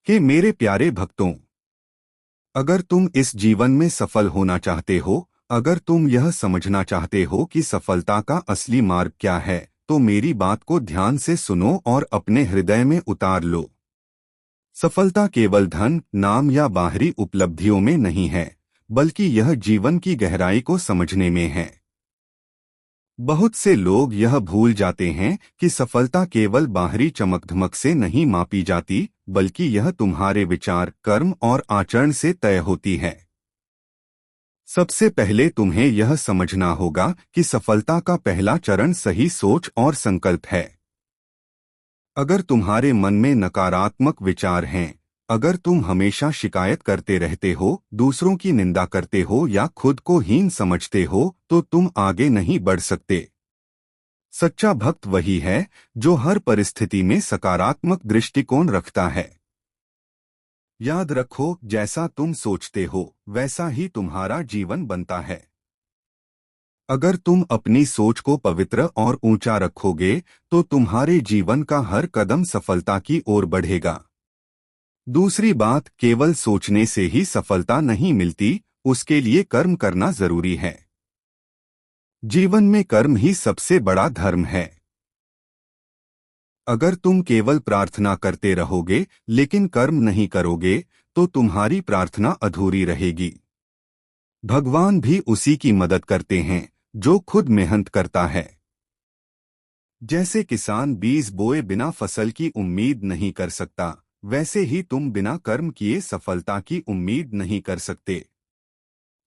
कि मेरे प्यारे भक्तों, अगर तुम इस जीवन में सफल होना चाहते हो, अगर तुम यह समझना चाहते हो कि सफलता का असली मार्ग क्या है, तो मेरी बात को ध्यान से सुनो और अपने हृदय में उतार लो। सफलता केवल धन, नाम या बाहरी उपलब्धियों में नहीं है, बल्कि यह जीवन की गहराई को समझने में है। बहुत से लोग यह भूल जाते हैं कि सफलता केवल बाहरी चमक-धमक से नहीं मापी जाती, बल्कि यह तुम्हारे विचार, कर्म और आचरण से तय होती है। सबसे पहले तुम्हें यह समझना होगा कि सफलता का पहला चरण सही सोच और संकल्प है। अगर तुम्हारे मन में नकारात्मक विचार हैं, अगर तुम हमेशा शिकायत करते रहते हो, दूसरों की निंदा करते हो या खुद को हीन समझते हो, तो तुम आगे नहीं बढ़ सकते। सच्चा भक्त वही है जो हर परिस्थिति में सकारात्मक दृष्टिकोण रखता है। याद रखो, जैसा तुम सोचते हो, वैसा ही तुम्हारा जीवन बनता है। अगर तुम अपनी सोच को पवित्र और ऊंचा रखोगे, तो तुम्हारे जीवन का हर कदम सफलता की ओर बढ़ेगा। दूसरी बात, केवल सोचने से ही सफलता नहीं मिलती, उसके लिए कर्म करना जरूरी है। जीवन में कर्म ही सबसे बड़ा धर्म है। अगर तुम केवल प्रार्थना करते रहोगे लेकिन कर्म नहीं करोगे, तो तुम्हारी प्रार्थना अधूरी रहेगी। भगवान भी उसी की मदद करते हैं जो खुद मेहनत करता है। जैसे किसान बीज बोए बिना फसल की उम्मीद नहीं कर सकता, वैसे ही तुम बिना कर्म किए सफलता की उम्मीद नहीं कर सकते।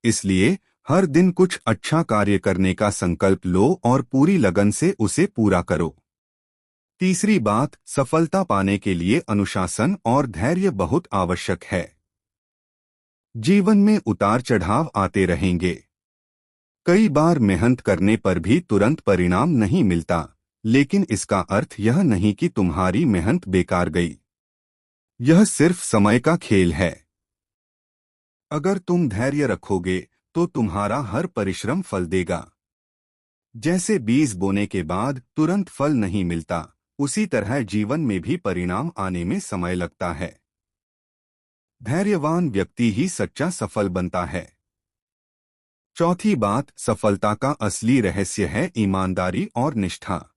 इसलिए हर दिन कुछ अच्छा कार्य करने का संकल्प लो और पूरी लगन से उसे पूरा करो। तीसरी बात, सफलता पाने के लिए अनुशासन और धैर्य बहुत आवश्यक है। जीवन में उतार चढ़ाव आते रहेंगे। कई बार मेहनत करने पर भी तुरंत परिणाम नहीं मिलता, लेकिन इसका अर्थ यह नहीं कि तुम्हारी मेहनत बेकार गई। यह सिर्फ समय का खेल है। अगर तुम धैर्य रखोगे, तो तुम्हारा हर परिश्रम फल देगा। जैसे बीज बोने के बाद तुरंत फल नहीं मिलता, उसी तरह जीवन में भी परिणाम आने में समय लगता है। धैर्यवान व्यक्ति ही सच्चा सफल बनता है। चौथी बात, सफलता का असली रहस्य है ईमानदारी और निष्ठा।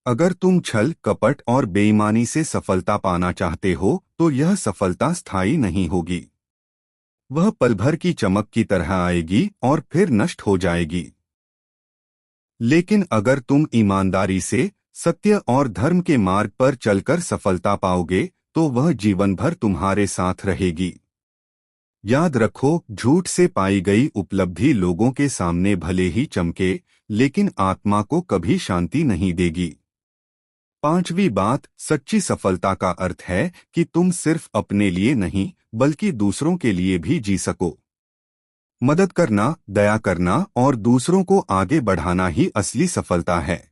अगर तुम छल, कपट और बेईमानी से सफलता पाना चाहते हो, तो यह सफलता स्थायी नहीं होगी। वह पल भर की चमक की तरह आएगी और फिर नष्ट हो जाएगी। लेकिन अगर तुम ईमानदारी से, सत्य और धर्म के मार्ग पर चलकर सफलता पाओगे, तो वह जीवन भर तुम्हारे साथ रहेगी। याद रखो, झूठ से पाई गई उपलब्धि लोगों के सामने भले ही चमके, लेकिन आत्मा को कभी शांति नहीं देगी। पांचवी बात, सच्ची सफलता का अर्थ है कि तुम सिर्फ अपने लिए नहीं, बल्कि दूसरों के लिए भी जी सको। मदद करना, दया करना और दूसरों को आगे बढ़ाना ही असली सफलता है।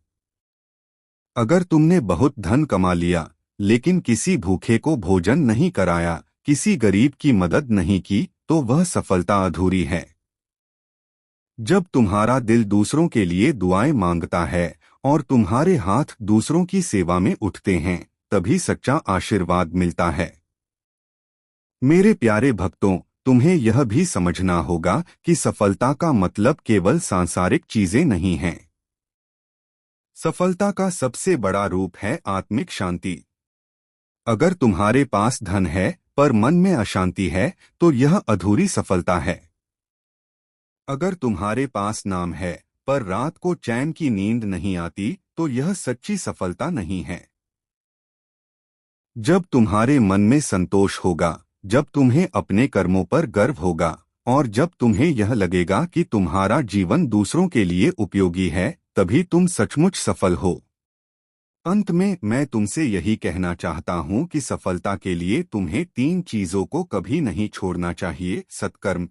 अगर तुमने बहुत धन कमा लिया, लेकिन किसी भूखे को भोजन नहीं कराया, किसी गरीब की मदद नहीं की, तो वह सफलता अधूरी है। जब तुम्हारा दिल दूसरों के लिए दुआएं मांगता है और तुम्हारे हाथ दूसरों की सेवा में उठते हैं, तभी सच्चा आशीर्वाद मिलता है। मेरे प्यारे भक्तों, तुम्हें यह भी समझना होगा कि सफलता का मतलब केवल सांसारिक चीजें नहीं हैं। सफलता का सबसे बड़ा रूप है आत्मिक शांति। अगर तुम्हारे पास धन है पर मन में अशांति है, तो यह अधूरी सफलता है। अगर तुम्हारे पास नाम है पर रात को चैन की नींद नहीं आती, तो यह सच्ची सफलता नहीं है। जब तुम्हारे मन में संतोष होगा, जब तुम्हें अपने कर्मों पर गर्व होगा और जब तुम्हें यह लगेगा कि तुम्हारा जीवन दूसरों के लिए उपयोगी है, तभी तुम सचमुच सफल हो। अंत में मैं तुमसे यही कहना चाहता हूँ कि सफलता के लिए तुम्हें 3 चीजों को कभी नहीं छोड़ना चाहिए: सत्कर्म,